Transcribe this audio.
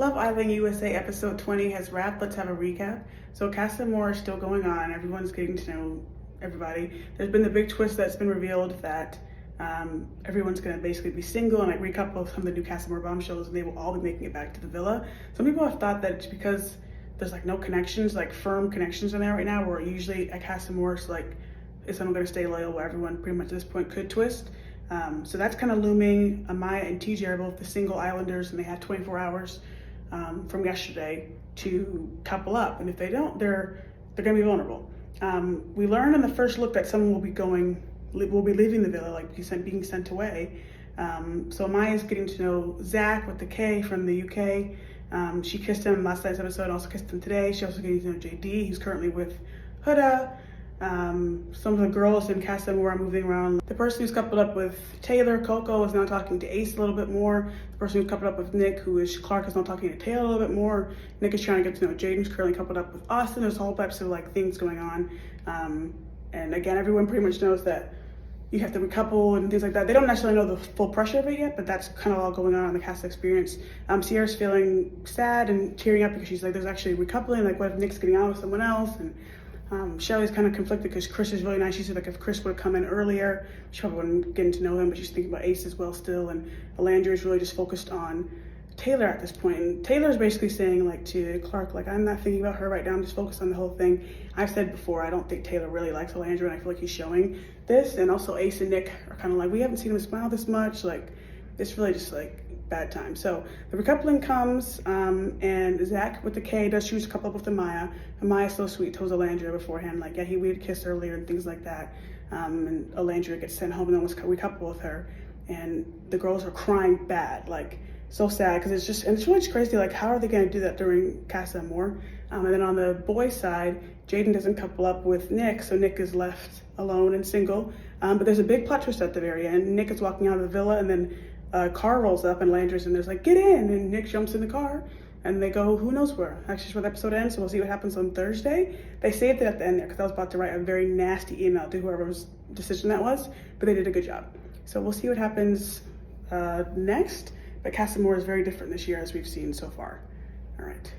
Love Island USA episode 20 has wrapped. Let's have a recap. So Casa Amor is still going on. Everyone's getting to know everybody. There's been the big twist that's been revealed that everyone's going to basically be single and like recouple some of the new Casa Amor bombshells, and they will all be making it back to the villa. Some people have thought that it's because there's like no connections, like firm connections in there right now, where usually at Casa Amor it's like, is someone going to stay loyal, where everyone pretty much at this point could twist. So that's kind of looming. Amaya and TJ are both the single islanders, and they have 24 hours from yesterday to couple up. And if they don't, they're going to be vulnerable. We learned in the first look that someone will be leaving the villa, like being sent away. So Amaya's getting to know Zach with the K from the UK. She kissed him last night's episode, also kissed him today. She also getting to know JD. He's currently with Huda. Some of the girls in Casa Amor are moving around. The person who's coupled up with Taylor, Coco, is now talking to Ace a little bit more. The person who's coupled up with Nick, who is Clark, is now talking to Taylor a little bit more. Nick is trying to get to know Jaden, who's currently coupled up with Austin. There's whole types of like things going on. And again, everyone pretty much knows that you have to recouple and things like that. They don't necessarily know the full pressure of it yet, but that's kind of all going on in the Casa experience. Sierra's feeling sad and tearing up because she's like, there's actually recoupling. Like, what if Nick's getting out with someone else? And Shelly's kind of conflicted because Chris is really nice. She said like if Chris would have come in earlier, she probably wouldn't get to know him, but she's thinking about Ace as well still. And Alandra is really just focused on Taylor at this point. And Taylor's basically saying like to Clark, like, I'm not thinking about her right now, I'm just focused on the whole thing. I've said before, I don't think Taylor really likes Alandra, and I feel like he's showing this. And also Ace and Nick are kind of like, we haven't seen him smile this much. Like, it's really just like bad time. So the recoupling comes, and Zach with the K does choose to couple up with Amaya. Amaya's so sweet, tells Alandra beforehand, like, yeah, we had kissed earlier and things like that. And Alandra gets sent home and then was recouple with her. And the girls are crying bad, like so sad, because it's really crazy. Like, how are they going to do that during Casa Amor? And then on the boys' side, Jaden doesn't couple up with Nick, so Nick is left alone and single. But there's a big plot twist at the very end. Nick is walking out of the villa, and then a car rolls up and Landra's and there's like, get in, and Nick jumps in the car and they go who knows where. Actually, that's where the episode ends, so we'll see what happens on Thursday. They saved it at the end there because I was about to write a very nasty email to whoever's decision that was, but they did a good job. So we'll see what happens next. But Casa Amor is very different this year, as we've seen so far. All right.